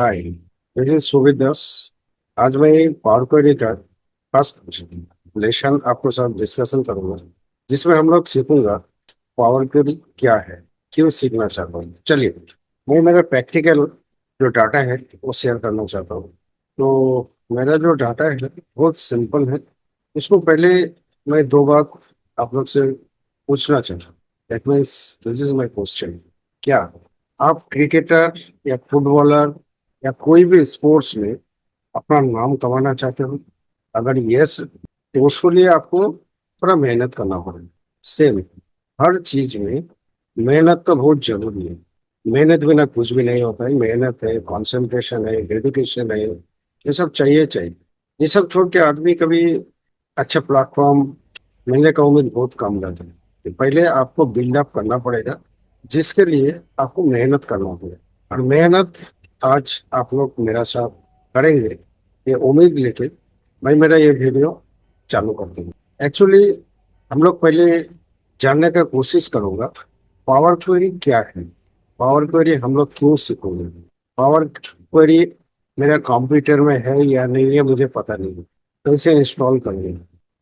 Hi, this is Sumit दास। आज मैं power query का फर्स्ट लेसन आपको साथ डिस्कशन करूंगा, जिसमें हम लोग सीखूंगा पावर क्वेरी क्या है, क्यों सीखना चाहता हूँ। चलिए, मैं मेरा प्रैक्टिकल जो डाटा है वो शेयर करना चाहता हूँ। तो मेरा जो डाटा है बहुत सिंपल है। उसको पहले मैं दो बात आप लोग से पूछना चाहता हूँ। That means this is my question. क्या आप क्रिकेटर या फुटबॉलर या कोई भी स्पोर्ट्स में अपना नाम कमाना चाहते हो? अगर यस, तो उसके लिए आपको थोड़ा मेहनत करना पड़ेगा। सेम, हर चीज में मेहनत तो बहुत जरूरी है। मेहनत बिना कुछ भी नहीं होता है। मेहनत है, कंसंट्रेशन है, डेडिकेशन है, ये सब चाहिए चाहिए। ये सब छोड़ के आदमी कभी अच्छा प्लेटफॉर्म मिलने का उम्मीद बहुत कम रहता है। तो पहले आपको बिल्डअप करना पड़ेगा, जिसके लिए आपको मेहनत करना पड़ेगा। और मेहनत आज आप लोग मेरा साथ करेंगे, ये उम्मीद लेके मैं मेरा ये वीडियो चालू करती हूँ। एक्चुअली हम लोग पहले जानने का कोशिश करूंगा पावर क्वेरी क्या है, पावर क्वेरी हम लोग क्यों सीखेंगे, पावर क्वेरी मेरा कंप्यूटर में है या नहीं है मुझे पता नहीं, कैसे इंस्टॉल करेंगे,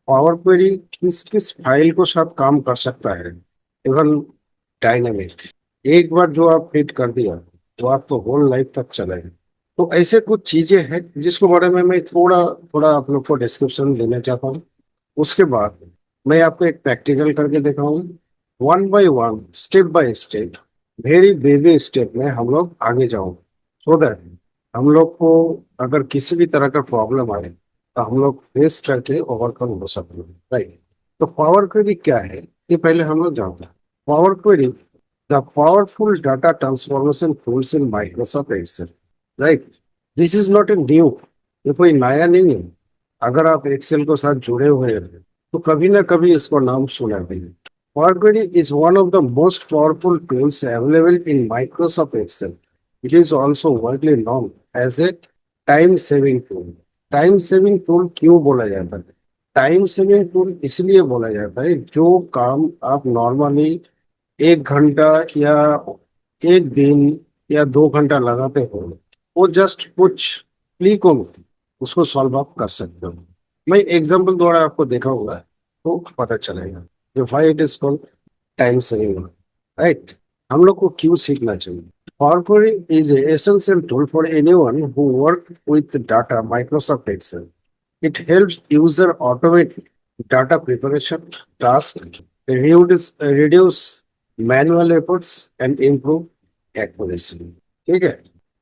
पावर क्वेरी किस किस फाइल को साथ काम कर सकता है, इवन डायनेमिक। एक बार जो आप हिट कर दिया तो आपको होल लाइफ तक चलेगा। तो ऐसे कुछ चीजें हैं जिसके बारे में मैं थोड़ा थोड़ा आप लोग को डिस्क्रिप्शन देना चाहता हूँ। उसके बाद मैं आपको एक प्रैक्टिकल करके दिखाऊंगा, one by one, step by step, very baby step में हम लोग आगे जाओगे, सो दैट हम लोग को अगर किसी भी तरह का प्रॉब्लम आए तो हम लोग फेस करके ओवरकम हो सकते हैं। राइट। तो पावर क्वेरी क्या है, ये पहले हम लोग जानते हैं। Power query, the powerful data transformation tools in Microsoft Excel. Right. This is not a new, ये कोई नया नहीं है। अगर आप एक्सेल के साथ जुड़े हुए हैं तो कभी ना कभी इसको नाम सुना भी है। Power Query is one of the most powerful tools available in Microsoft Excel. It is also widely known as a time-saving tool. Time saving tool क्यों बोला जाता है? टाइम सेविंग टूल इसलिए बोला जाता है, जो काम आप नॉर्मली 1 घंटा या एक दिन या 2 घंटा लगाते हो, वो जस्ट कुछ क्लिकों में उसको सॉल्व अप कर सकते हो। मैं एग्जांपल द्वारा आपको दिखाऊंगा तो पता चलेगा जो why it is called time saving. Right. हम लोग को क्यों सीखना चाहिए? Power Query is an essential tool for anyone who work with data, Microsoft Excel. It helps user automate data preparation tasks, reduce manual efforts and improve accuracy. ठीक है।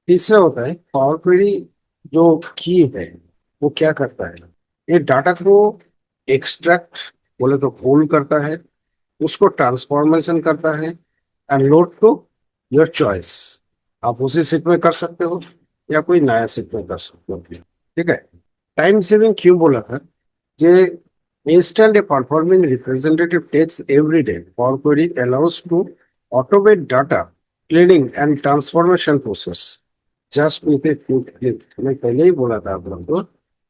तीसरा होता है पावर क्वेरी, जो की है वो क्या करता है, ये डाटा को एक्सट्रैक्ट बोले तो पुल करता है, उसको ट्रांसफॉर्मेशन करता है and load to your choice. आप उसी शिफ्ट में कर सकते हो या कोई नया शिफ्ट में कर सकते हो। ठीक है। टाइम सेविंग क्यों बोला था? ये instant a performing representative takes every day. Power Query allows to automate data cleaning and transformation process just with a few click। मैं पहले ही बोला था आप लोग को,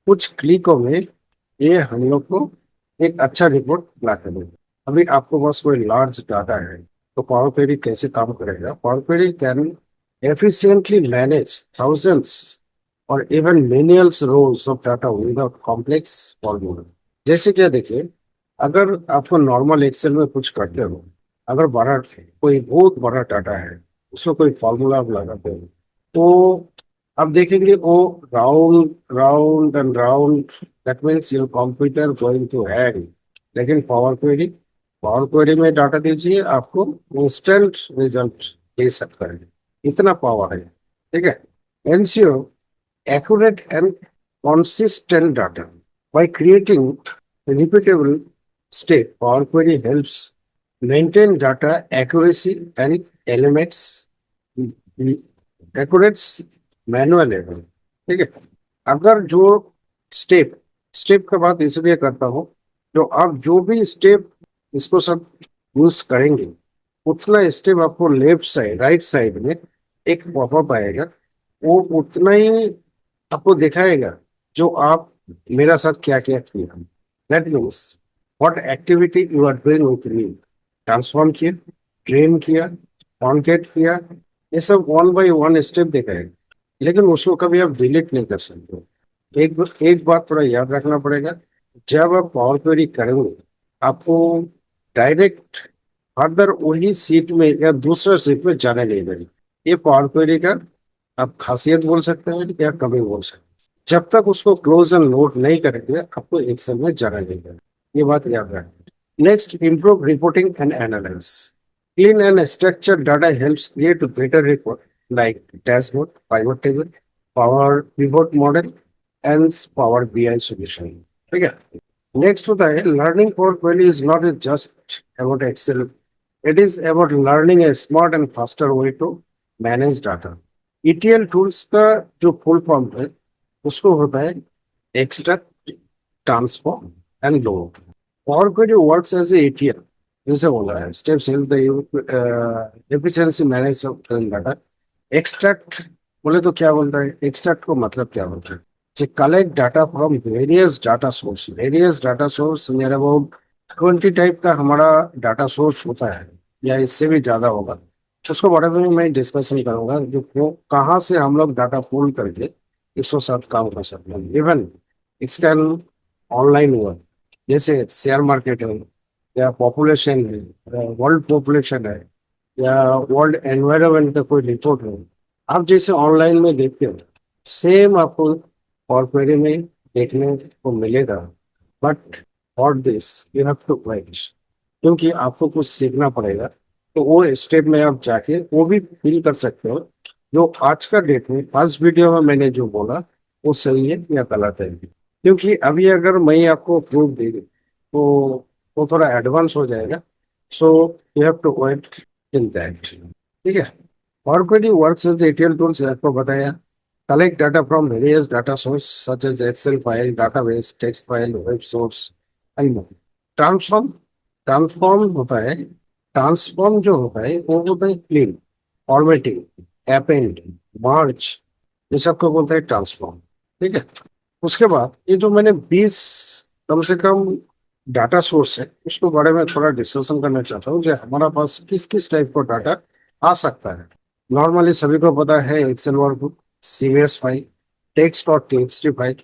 कुछ क्लिकों में ये हम लोग को एक अच्छा रिपोर्ट ला के देगा। अभी आपको बस कोई लार्ज डाटा है तो पावर क्वेरी कैसे काम करेगा? Power query can efficiently manage thousands or even millions rows of data without complex formula। जैसे क्या देखिए, अगर आपको नॉर्मल एक्सेल में कुछ करते हो, अगर बड़ा कोई बहुत बड़ा डाटा है, उसमें कोई फॉर्मूला आप लगाते हो, तो आप देखेंगे वो round round and round, that means your computer going to hang. लेकिन पावर क्वेरी में डाटा दीजिए, आपको इंस्टेंट रिजल्ट दे सकता है, इतना पावर है। ठीक है। Ensure accurate and consistent data by creating repeatable state. Power Query helps maintain data accuracy and eliminates accurate manual error। ठीक है। अगर जो स्टेप स्टेप का बात इसलिए करता हूँ, जो आप जो भी स्टेप इसको सब यूज करेंगे, उतना स्टेप आपको लेफ्ट साइड राइट साइड में एक पॉपअप आएगा, वो उतना ही आपको दिखाएगा जो आप मेरा साथ क्या क्या किया। That means what activity you are doing with me. Transform किया, ट्रेन किया, कॉन्केट किया, ये सब वन बाय वन स्टेप दिखाएगा। लेकिन उसको कभी आप डिलीट नहीं कर सकते। एक बात थोड़ा याद रखना पड़ेगा, जब आप पावर क्वेरी करेंगे आपको डायरेक्ट फर्दर वही सीट में या दूसरा सीट में जाने नहीं देंगे। ये पावर क्वेरी का आप खासियत बोल सकते हैं या कमी बोल सकते हैं। जब तक उसको क्लोज एंड लोड नहीं करेंगे आपको एक्सेल में जाना नहीं देगा। ये बात याद रखें। Next, improve reporting and analyze. Clean and structured data helps create a better report like dashboard, pivot table, Power Pivot model, and Power BI solution. ठीक है। नेक्स्ट होता है learning for query is not just about Excel, it is about learning a smart and faster way to manage data. ETL tools का जो full form है उसको होता है extract, transform and load. Power Query works as a ETL. जैसे बोला है steps help the efficiency manage of the data. Extract बोले तो क्या बोलता है, extract को मतलब क्या बोलता है, to collect data from various data source, various data source near about 20 type का हमारा डाटा सोर्स होता है या इससे भी ज्यादा होगा। उसको बारे में मैं डिस्कशन करूंगा जो कहाँ से हम लोग डाटा पुल करके इसको साथ काम कर सकते हैं। इवन इसका ऑनलाइन हुआ, जैसे शेयर मार्केट है या पॉपुलेशन है, वर्ल्ड पॉपुलेशन है या वर्ल्ड एनवायरनमेंट का कोई रिपोर्ट है, आप जैसे ऑनलाइन में देखते हो सेम आपको और क्वेरी में देखने को मिलेगा। But for this you have to wait, क्योंकि आपको कुछ सीखना पड़ेगा। तो वो स्टेप में आप जाके वो भी फील कर सकते हो जो आज का डेट में फर्स्ट वीडियो में मैंने जो बोला वो सही है या गलत है। क्योंकि अभी अगर मैं आपको प्रूफ दे दूं तो वो थोड़ा एडवांस हो जाएगा। So you have to wait in that. ठीक है। और query works as ETL tools आपको बताया। Collect data from various data source such as Excel file, database, text file, web source and more. Transform, transform होता है, transform जो होता है वो होता है क्लीन, फॉर्मेटिंग, अपेंड, मर्ज, ये सबको बोलते हैं ट्रांसफॉर्म। ठीक है। उसके बाद ये जो मैंने 20 कम से कम डाटा सोर्स है उसको बारे में थोड़ा डिस्कशन करना चाहता हूँ जो हमारा पास किस किस टाइप का डाटा आ सकता है। नॉर्मली सभी को पता है Excel workbook, CVS file, text और TXT file,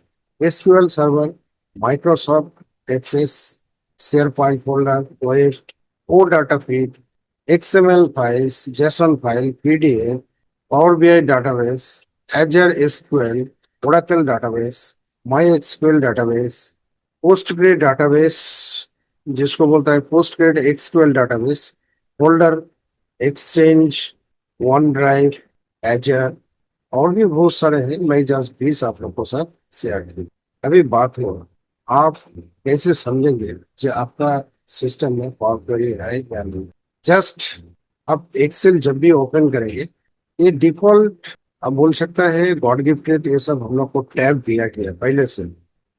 SQL server, Microsoft Access, SharePoint folder, web, OData feed, XML files, JSON file, PDF, Power BI database, Azure SQL, Oracle database, MySQL database, Postgre database जिसको बोलता है PostgreSQL database, folder, exchange, OneDrive, Azure, और भी बहुत सारे हैं। मैं just 20 आप लोगों के साथ शेयर करूँ। अभी बात हो आप कैसे समझेंगे कि आपका सिस्टम में पावर क्वेरी है या नहीं। जस्ट आप एक्सेल जब भी ओपन करेंगे ये डिफॉल्ट आप बोल सकता है गॉड गिफ्टेड, ये सब हम लोग को टैब दिया गया है पहले से।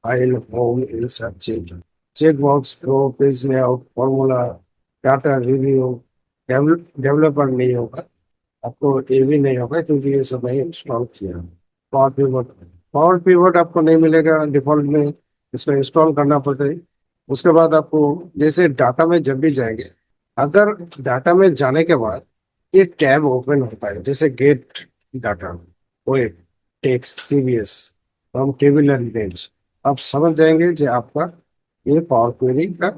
File, home, insert, check, check box, pro, page layout, formula, data review, developer नहीं होगा, आपको ये भी नहीं होगा क्योंकि ये सब नहीं इंस्टॉल किया। पावर पिवट, पावर पिवट आपको नहीं मिलेगा डिफॉल्ट में, इसको इंस्टॉल करना पड़ता है। उसके बाद आपको जैसे डाटा में जब भी जाएंगे, अगर डाटा में जाने के बाद ये टैब ओपन होता है जैसे gate data, web, text, CVS, from table and range, आप समझ जाएंगे कि आपका ये पावर क्वेरी का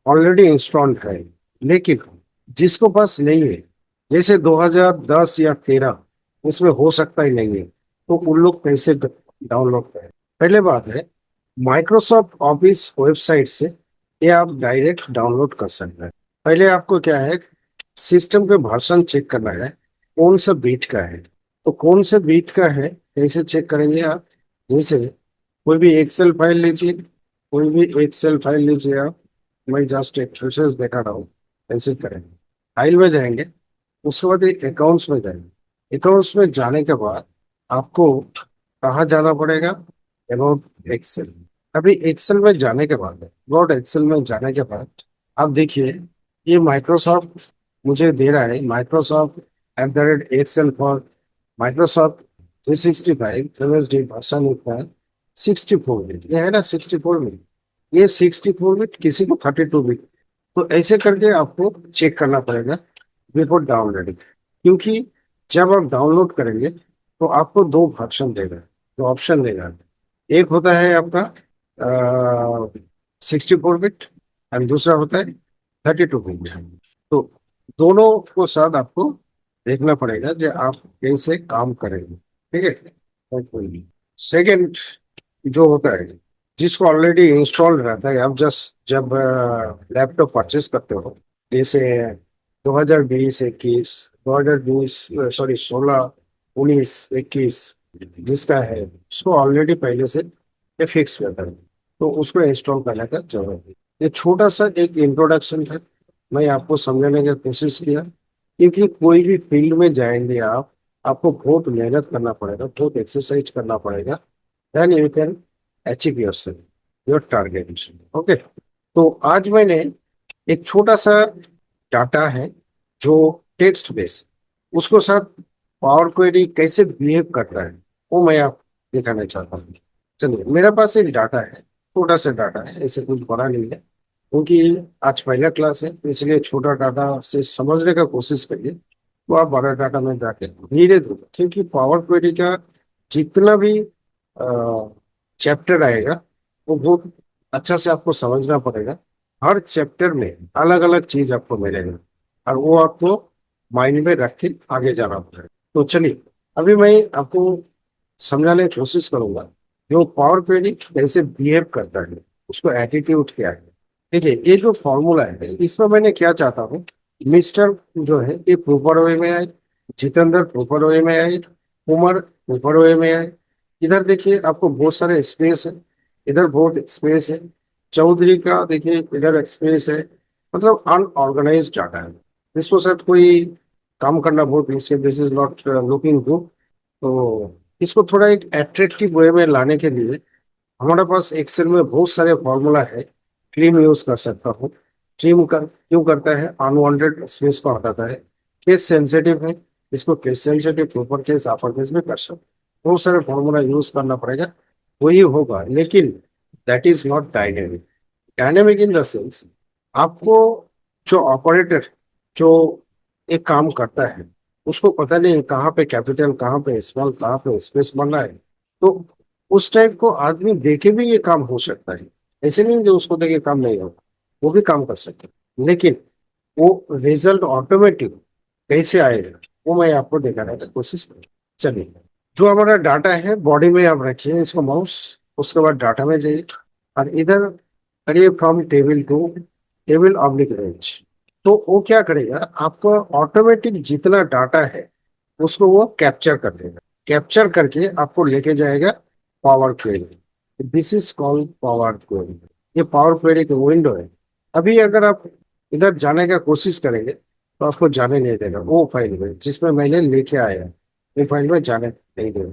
ऑलरेडी इंस्टॉल्ड है। लेकिन जिसको पास नहीं है, जैसे 2010 या 13 इसमें हो सकता ही नहीं है, तो उन लोग कैसे डाउनलोड करें। पहले बात है माइक्रोसॉफ्ट ऑफिस वेबसाइट से ये आप डायरेक्ट डाउनलोड कर सकते हैं। पहले आपको क्या है, सिस्टम के वर्जन चेक करना है कौन सा बीट का है। तो कौन से बीट का है कैसे चेक करेंगे आप, जैसे कोई भी एक्सेल फाइल लीजिए, कोई भी एक्सेल फाइल लीजिए आप, मैं जस्ट एक प्रोसेस देखा रहा हूँ कैसे करेंगे। फाइल में जाएंगे, उसके बाद एक अकाउंट्स में जाएंगे, अकाउंट्स में जाने के बाद आपको कहाँ जाना पड़ेगा, अबाउट एक्सेल। अभी एक्सेल में जाने के बाद, अबाउट एक्सेल में जाने के बाद आप देखिए ये माइक्रोसॉफ्ट मुझे दे रहा है, Microsoft at the rate Excel for Microsoft 365 MSD version इतना 64 बिट, ये है ना 64 बिट, ये 64 बिट किसी को 32 बिट। तो ऐसे करके आपको चेक करना पड़ेगा बिफोर डाउनलोडिंग। क्योंकि जब आप डाउनलोड करेंगे तो आपको दो ऑप्शन देगा, दो ऑप्शन देगा। एक होता है आपका 64 बिट एंड दूसरा होता है 32 बिट। तो दोनों को साथ आपको देखना पड़ेगा जो आप कैसे काम करेंगे, ठीक है। सेकंड जो होता है, जिसको ऑलरेडी इंस्टॉल रहता है, आप जस्ट जब लैपटॉप परचेस करते हो, जैसे 2020 21, 2020 सॉरी 16 19 21 जिसका है, उसको ऑलरेडी पहले से ये फिक्स रहता है, तो उसको इंस्टॉल करने का जरूरत है। ये छोटा सा एक इंट्रोडक्शन है, मैं आपको समझाने की कोशिश किया, क्योंकि कोई भी फील्ड में जाएंगे आप, आपको बहुत मेहनत करना पड़ेगा, बहुत एक्सरसाइज करना पड़ेगा, then you can achieve your target. Okay. तो आज मैंने एक छोटा सा डाटा है जो टेक्स्ट बेस, उसको साथ पावर क्वेरी कैसे बिहेव करता है वो मैं आप दिखाना चाहता हूँ। चलिए, मेरे पास एक डाटा है, छोटा सा डाटा है, ऐसे कुछ बड़ा नहीं है, क्योंकि आज पहला क्लास है, इसलिए छोटा डाटा से समझने का कोशिश करिए, तो आप बड़ा डाटा में जाके धीरे धीरे, क्योंकि पावर क्वेरी का जितना भी चैप्टर आएगा वो बहुत अच्छा से आपको समझना पड़ेगा। हर चैप्टर में अलग अलग चीज आपको मिलेगा, और वो आपको माइंड में रख के आगे जाना पड़ेगा। तो चलिए, अभी मैं आपको समझाने की कोशिश करूंगा जो पावर क्वेरी कैसे बिहेव करता है, उसको एटीट्यूड क्या है। देखिए, ये जो फॉर्मूला है इसमें मैंने क्या चाहता हूँ, मिस्टर जो है ये प्रॉपर वे में आए, जितेंद्र प्रॉपर वे में आए, उमर प्रॉपर वे में आए। इधर देखिए आपको बहुत सारे स्पेस है, इधर बहुत स्पेस है, चौधरी का देखिए इधर स्पेस है, मतलब अनऑर्गेनाइज डाटा है। इसको शायद कोई काम करना बहुत मुश्किल, this is not looking good. तो इसको थोड़ा एक एट्रैक्टिव वे में लाने के लिए हमारे पास एक्सेल में बहुत सारे फॉर्मूला है। ट्रिम यूज कर सकता हूँ। ट्रिम कर क्यों करता है, अनवांटेड स्पेस को हटाता है। केस सेंसिटिव है, इसको case sensitive proper case upper case में कर सकते, बहुत सारे फॉर्मूला यूज करना पड़ेगा, वही होगा, लेकिन that is not dynamic. Dynamic in the sense, आपको जो ऑपरेटर जो एक काम करता है, उसको पता नहीं कहाँ पे कैपिटल, कहाँ पे स्मॉल, कहाँ पे स्पेस बनना है, तो उस टाइप को आदमी देखे भी ये काम हो सकता है। ऐसे नहीं जो उसको देखे काम नहीं होगा, वो भी काम कर सकते हैं, लेकिन वो रिजल्ट ऑटोमेटिक कैसे आएगा वो मैं आपको दिखाने की कोशिश करूँ। चलिए, जो हमारा डाटा है बॉडी में आप रखिए इसको माउस, उसके बाद डाटा में जाइए और इधर करिए from table to table oblique range. तो वो क्या करेगा, आपको ऑटोमेटिक जितना डाटा है उसको वो कैप्चर कर देगा, कैप्चर करके आपको लेके जाएगा power query. This is called power query. ये पावर क्वेरी की विंडो है। अभी अगर आप इधर जाने का कोशिश करेंगे तो आपको जाने नहीं देगा वो फाइल में जिसमें मैंने लेके आया, वो फाइल में जाने नहीं देगा।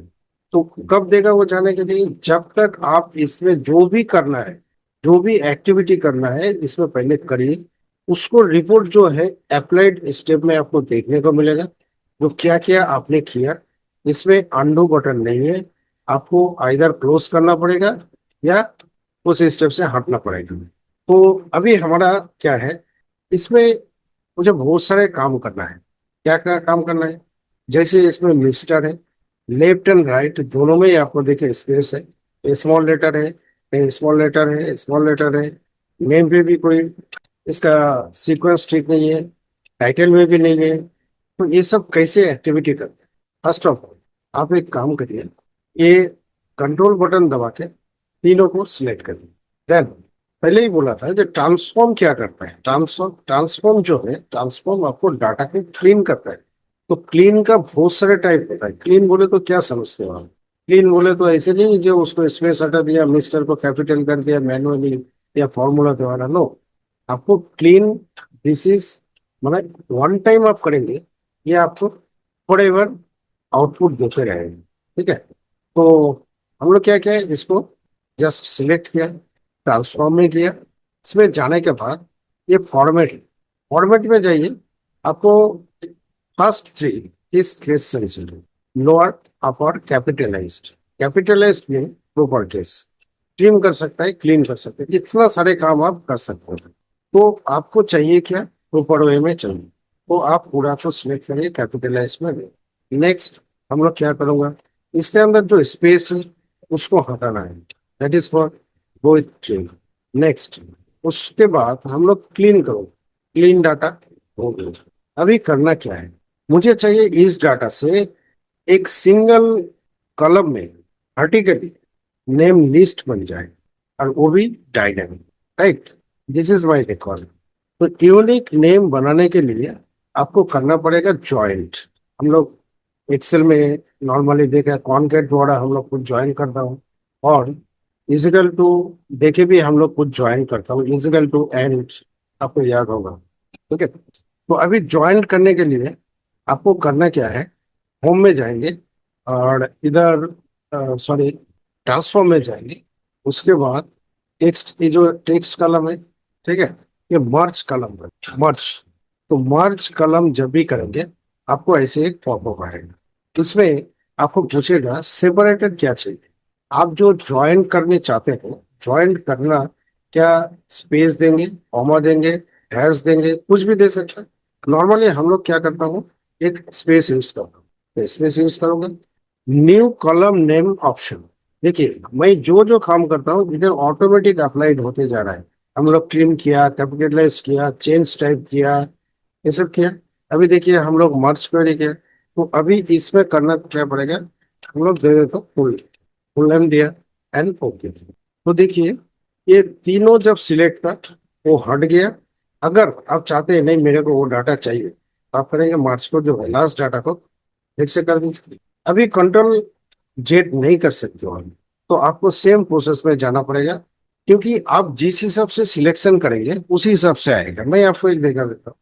तो कब देगा वो जाने के लिए, जब तक आप इसमें जो भी करना है, जो भी एक्टिविटी करना है इसमें पहले करिए, उसको रिपोर्ट जो है अप्लाइड स्टेप में आपको देखने को मिलेगा, जो क्या क्या आपने किया। इसमें अंडू बटन नहीं है, आपको आइदर क्लोज करना पड़ेगा या उस स्टेप से हटना पड़ेगा। तो अभी हमारा क्या है, इसमें मुझे बहुत सारे काम करना है। क्या क्या काम करना है, जैसे इसमें मिस्टर है, लेफ्ट एंड राइट दोनों में ही आपको देखिए स्पेस है, स्मॉल लेटर है, स्मॉल लेटर है, स्मॉल लेटर है। नेम पे भी कोई इसका सीक्वेंस ठीक नहीं है, टाइटल में भी नहीं है। तो ये सब कैसे एक्टिविटी करते हैं, फर्स्ट ऑफ ऑल आप एक काम करिए, ये कंट्रोल बटन दबा के तीनों को सिलेक्ट करिए। देन पहले ही बोला था जो ट्रांसफॉर्म क्या करता है, ट्रांसफॉर्म ट्रांसफॉर्म जो है, ट्रांसफॉर्म आपको डाटा को क्लीन करता है। तो क्लीन का बहुत सारे टाइप होता है। क्लीन बोले तो क्या समझते हो आप, क्लीन बोले तो ऐसे नहीं जो उसको स्पेस हटा दिया, मिस्टर को कैपिटल कर दिया मैनुअली या फॉर्मूला द्वारा, नो। आपको क्लीन, दिस इज मतलब वन टाइम आप करेंगे, ये आपको फॉरएवर आउटपुट देते रहेंगे, ठीक है। तो हम लोग क्या क्या है, इसको जस्ट सिलेक्ट किया, ट्रांसफॉर्म में किया, इसमें जाने के बाद ये फॉर्मेट, फॉर्मेट में जाइए, आपको first three is case sensitive, lower upper capitalised, capitalised में प्रॉपर केस, ट्रिम कर सकता है, क्लीन कर सकते हैं, इतना सारे काम आप कर सकते हैं। तो आपको चाहिए क्या, प्रॉपर वे में चाहिए, तो आप पूरा को सिलेक्ट करिए कैपिटलाइज में। नेक्स्ट, हम लोग क्या करूँगा, इसके अंदर जो स्पेस है उसको हटाना है, that is for go with train. Next, उसके बाद हम लोग क्लीन करो, क्लीन डाटा हो गया। अभी करना क्या है, मुझे चाहिए इस डाटा से एक सिंगल कॉलम में वर्टिकली नेम लिस्ट बन जाए, और वो भी dynamic, right. This is my requirement. तो यूनिक नेम बनाने के लिए आपको करना पड़ेगा ज्वाइंट। हम लोग एक्सेल में नॉर्मली देखा कॉनकैट द्वारा हम लोग कुछ ज्वाइन करता हूँ, और इजिकल टू देखे भी हम लोग कुछ ज्वाइन करता हूँ, इजिकल टू एंड, आपको याद होगा। ठीक है, तो अभी ज्वाइन करने के लिए आपको करना क्या है, होम में जाएंगे और इधर सॉरी ट्रांसफॉर्म में जाएंगे। उसके बाद टेक्स्ट, ये जो टेक्स्ट कॉलम है, ठीक है, ये मर्ज कॉलम है, मर्ज। तो मर्ज कॉलम जब भी करेंगे आपको ऐसे एक पॉपअप आएगा, इसमें आपको पूछेगा सेपरेटेड क्या चाहिए। आप जो ज्वाइन करने चाहते हो, ज्वाइन करना, क्या स्पेस देंगे, कॉमा देंगे, हैश देंगे, कुछ भी दे सकते हैं। नॉर्मली हम लोग क्या करता हूँ, एक स्पेस यूज करता हूँ, तो स्पेस यूज करोगे। न्यू कॉलम नेम ऑप्शन, देखिए मैं जो जो काम करता हूँ इधर ऑटोमेटिक अप्लाइड होते जा रहा है। हम लोग ट्रिम किया, कैपिटलाइज किया, चेंज टाइप किया, ये सब किया। अभी देखिए हम लोग मर्ज क्वेरी किया, तो अभी इसमें करना क्या पड़ेगा, हम लोग दे देते फुल, फुल नेम दिया एंड ओके। तो देखिए ये तीनों जब सिलेक्ट था वो हट गया। अगर आप चाहते हैं नहीं मेरे को वो डाटा चाहिए, तो आप करेंगे मार्क्स को जो है लास्ट डाटा को फिर से कर दीजिए। अभी कंट्रोल जेड नहीं कर सकते हो आप, तो आपको सेम प्रोसेस में जाना पड़ेगा, क्योंकि आप जिस हिसाब से सिलेक्शन करेंगे उसी हिसाब से आएगा। मैं आपको एक देखा देता हूँ,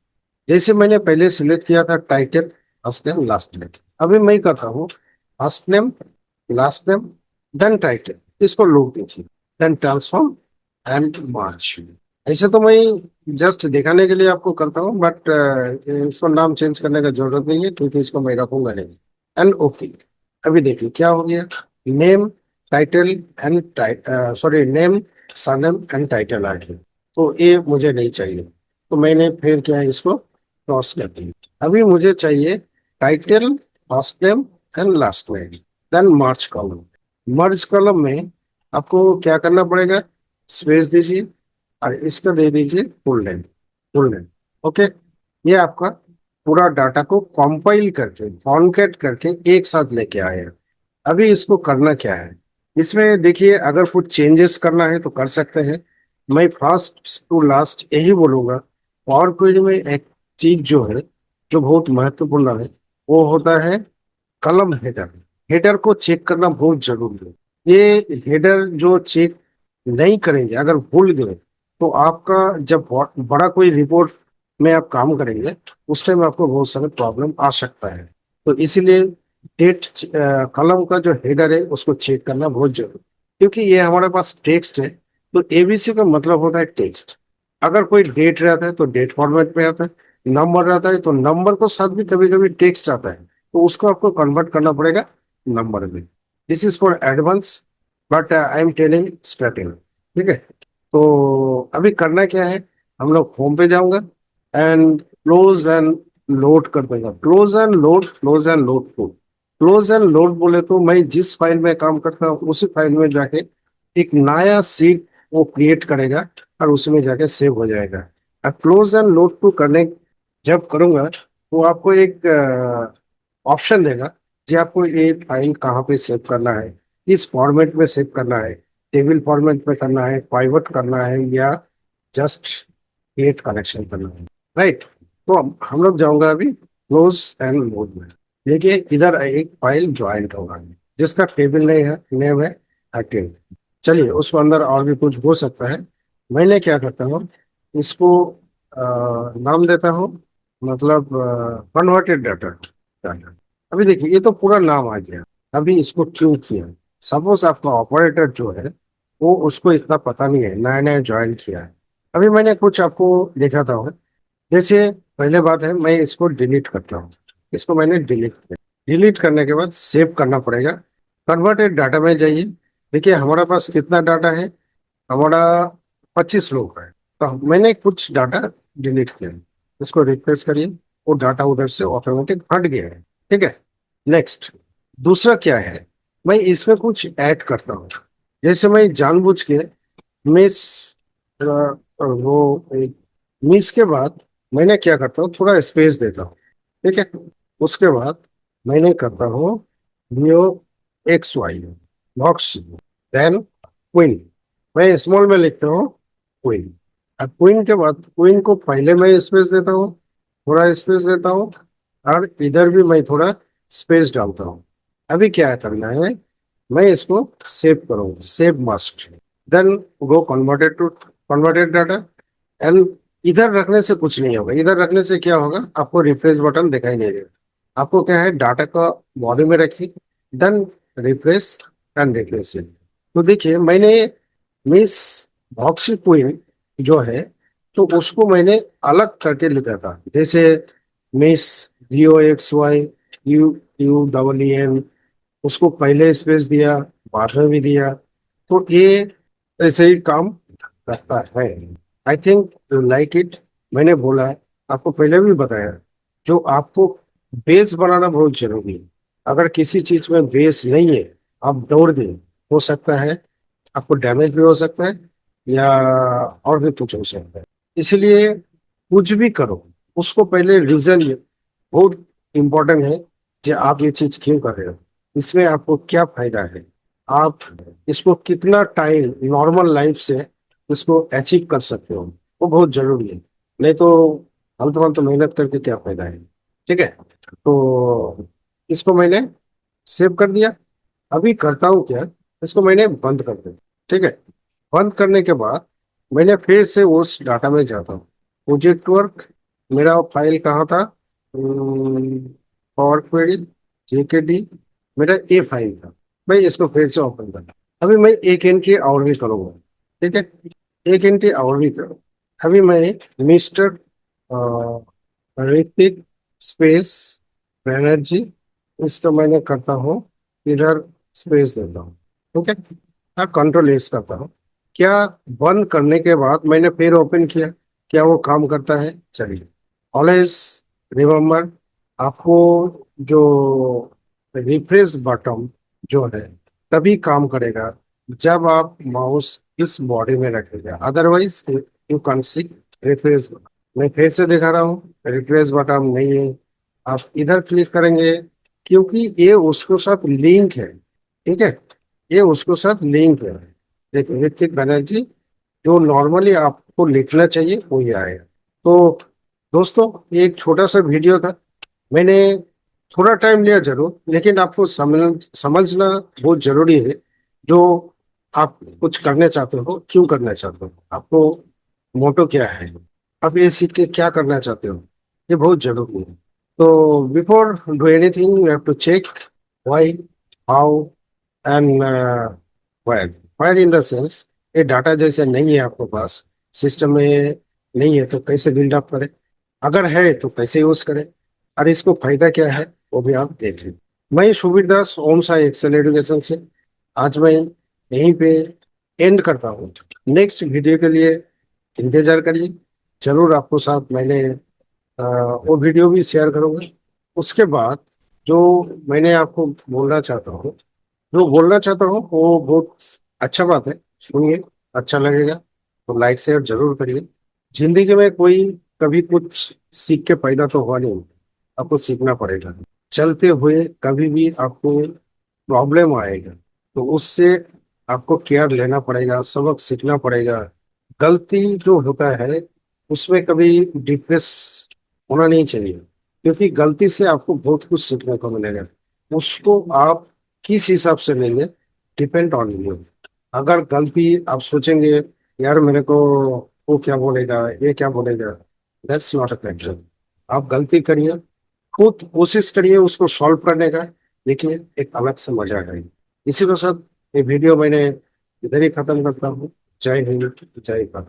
जैसे मैंने पहले सिलेक्ट किया था title, first name last name, अभी मैं करता हूँ first name last name then title, इसको लोग देखिए, देन ट्रांसफॉर्म एंड मार्च। ऐसे तो मैं जस्ट दिखाने के लिए आपको करता हूँ, बट इसको नाम चेंज करने का जरूरत नहीं है, क्योंकि इसको मैं रखूंगा नहीं। एंड ओके, अभी देखिए क्या हो गया, name title and sorry name surname and title आ गया। तो ये मुझे नहीं चाहिए, तो मैंने फिर क्या है इसको क्रॉस कर दिया। अभी मुझे चाहिए title, first name and last name, then merge column. Merge column में आपको क्या करना पड़ेगा, स्पेस दीजिए और इसका दे दीजिए full name, full name. Okay, ये आपका पूरा डाटा को कंपाइल करके कॉन्केट करके एक साथ लेके आए हैं। अभी इसको करना क्या है, इसमें देखिए अगर कुछ चेंजेस करना है तो कर सकते हैं। मैं फर्स्ट टू लास्ट यही बोलूंगा, पावर क्वेरी में एक चीज जो है, जो बहुत महत्वपूर्ण है, वो होता है कलम हेडर। हेडर को चेक करना बहुत जरूरी है। ये हेडर जो चेक नहीं करेंगे, अगर भूल गए, तो आपका जब बड़ा कोई रिपोर्ट में आप काम करेंगे उस टाइम आपको बहुत सारे प्रॉब्लम आ सकता है। तो इसीलिए डेट कलम का जो हेडर है उसको चेक करना बहुत जरूरी, क्योंकि ये हमारे पास टेक्स्ट है। तो एबीसी का मतलब होता है टेक्स्ट। अगर कोई डेट रहता है तो डेट फॉर्मेट में आता है, नंबर रहता है तो नंबर को साथ भी कभी कभी टेक्स्ट आता है, तो उसको आपको कन्वर्ट करना पड़ेगा नंबर में। This is for advance, but I am telling starting. ठीक है, तो अभी करना क्या है, हम लोग होम पे जाऊंगा एंड क्लोज एंड लोड कर देगा, close and load, close and load to. Close and load बोले तो मैं जिस फाइल में काम करता हूँ उसी फाइल में जाके एक नया सीट वो क्रिएट करेगा और उसमें जाके सेव हो जाएगा। और क्लोज एंड लोड टू करने जब करूंगा तो आपको एक ऑप्शन देगा कि आपको ये फाइल कहाँ पे सेव करना है, किस फॉर्मेट में सेव करना है, टेबल फॉर्मेट में करना है, पाइवट करना है, या जस्ट क्रिएट कनेक्शन करना है, राइट। तो हम लोग जाऊंगा अभी क्लोज एंड लोड में। देखिए इधर एक फाइल ज्वाइंट होगा जिसका टेबल नहीं है, नेम है एक्टिव। चलिए उसको अंदर और भी कुछ हो सकता है। मैंने क्या करता हूँ, इसको नाम देता हूँ, मतलब कन्वर्टेड डाटा डाटा। अभी देखिए ये तो पूरा नाम आ गया। अभी इसको क्यों किया, सपोज आपका ऑपरेटर जो है वो उसको इतना पता नहीं है, नया नया ज्वाइन किया है। अभी मैंने कुछ आपको दिखाता हूँ, जैसे पहले बात है मैं इसको डिलीट करता हूँ, इसको मैंने डिलीट किया। डिलीट करने के बाद सेव करना पड़ेगा, कन्वर्टेड डाटा में जाइए। देखिए हमारे पास कितना डाटा है, हमारा 25 लोग है, तो मैंने कुछ डाटा डिलीट किया। इसको रिफ्रेश करिए, वो डाटा उधर से ऑटोमेटिक हट गया है। ठीक है, नेक्स्ट, दूसरा क्या है, मैं इसमें कुछ ऐड करता हूँ। जैसे मैं जानबूझ के मिस वो मिस के बाद मैंने क्या करता हूँ, थोड़ा स्पेस देता हूँ। ठीक है। उसके बाद मैंने करता हूँ Leo X Y box, then queen. मैं स्मॉल में लिखता हूँ क्वीन। अब क्वीन के बाद क्वीन को पहले मैं स्पेस देता हूँ, थोड़ा स्पेस देता हूँ, और इधर भी मैं थोड़ा स्पेस डालता हूँ। अभी क्या करना है, मैं इसको सेव करूँगा, save must, then go converted to converted data. And इधर रखने से कुछ नहीं होगा, इधर रखने से क्या होगा, आपको रिफ्रेश बटन दिखाई नहीं देगा। आपको क्या है, डाटा का बॉडी में रखिए, देन रिफ्रेश एंड रिफ्रेश। तो देखिए मैंने मिस बॉक्सी क्वीन जो है, तो उसको मैंने अलग करके लिखा था। जैसे मिस DOXY UUEN, उसको पहले स्पेस दिया, बाद में भी दिया। तो ये ऐसे ही काम करता है। I think you like it. मैंने बोला, आपको पहले भी बताया, जो आपको बेस बनाना बहुत जरूरी है। अगर किसी चीज में बेस नहीं है, आप दौड़ दें, हो सकता है आपको डैमेज भी हो सकता है, या और भी कुछ हो सकता है। इसलिए कुछ भी करो, उसको पहले रीजन बहुत इंपॉर्टेंट है कि आप ये चीज क्यों कर रहे हो, इसमें आपको क्या फायदा है, आप इसको कितना टाइम नॉर्मल लाइफ से इसको अचीव कर सकते हो, वो बहुत जरूरी है। नहीं तो फालतू फालतू मेहनत करके क्या फायदा है। ठीक है। तो इसको मैंने सेव कर दिया। अभी करता हूँ क्या, इसको मैंने बंद कर दिया। ठीक है। बंद करने के बाद मैंने फिर से उस डाटा में जाता हूँ। प्रोजेक्ट वर्क, मेरा फाइल कहाँ था, पावर क्वेरी JKD, मेरा ए फाइल था। मैं इसको फिर से ओपन करता हूँ। अभी मैं एक एंट्री और भी करूँगा। ठीक है। एक एंट्री और भी करूँ। अभी मैं मिस्टर ऋतिक स्पेस बैनर्जी, इसको मैंने करता हूँ, इधर स्पेस देता हूँ। ठीक है। हाँ, कंट्रोल एस करता हूँ। क्या बंद करने के बाद मैंने फिर ओपन किया, क्या वो काम करता है? चलिए, ऑलवेज रिमेम्बर, आपको जो रिफ्रेश बटन जो है तभी काम करेगा जब आप माउस इस बॉडी में रखेंगे, otherwise you can see refresh. मैं फिर से दिखा रहा हूँ, रिफ्रेश बटन नहीं है। आप इधर क्लिक करेंगे, क्योंकि ये उसके साथ लिंक है। ठीक है। ये उसके साथ लिंक है। देखिए, ऋतिक बनर्जी, जो नॉर्मली आपको लिखना चाहिए वही आएगा। तो दोस्तों, ये एक छोटा सा वीडियो था। मैंने थोड़ा टाइम लिया जरूर, लेकिन आपको समझना बहुत जरूरी है। जो आप कुछ करना चाहते हो, क्यों करना चाहते हो, आपको मोटो क्या है, आप ये सीख के क्या करना चाहते हो, ये बहुत जरूरी है। तो before do anything you have to check why, how and wire. Wire in the sense, ये डाटा जैसे नहीं है आपके पास, सिस्टम में नहीं है, तो कैसे बिल्डअप करें, अगर है तो कैसे यूज करें, और इसको फायदा क्या है वो भी आप देख लें। मैं सुबीर दास, ओम साई एक्सेल एजुकेशन से आज मैं यहीं पे एंड करता हूँ। नेक्स्ट वीडियो के लिए इंतजार करिए। जरूर आपको साथ मैंने वो वीडियो भी शेयर करूंगा। उसके बाद जो मैंने आपको बोलना चाहता हूँ, जो बोलना चाहता हूँ वो बहुत अच्छा बात है, सुनिए, अच्छा लगेगा तो लाइक शेयर जरूर करिए। जिंदगी में कोई कभी कुछ सीख के पैदा तो हुआ नहीं, आपको सीखना पड़ेगा। चलते हुए कभी भी आपको प्रॉब्लम आएगा, तो उससे आपको केयर लेना पड़ेगा, सबक सीखना पड़ेगा। गलती जो होता है उसमें कभी डिप्रेस होना नहीं चाहिए, क्योंकि गलती से आपको बहुत कुछ सीखने को मिलेगा। उसको आप किस हिसाब से लेंगे, डिपेंड ऑन यू। अगर गलती आप सोचेंगे, यार मेरे को वो क्या बोलेगा, ये क्या बोलेगा, दैट्स नॉट अ फैक्टर। आप गलती करिए, खुद कोशिश करिए उसको सॉल्व करने का। देखिए, एक अलग से मजा आएगा। इसी के साथ ये वीडियो मैंने इधर ही खत्म करता हूँ। जय हिंद, जय भारत।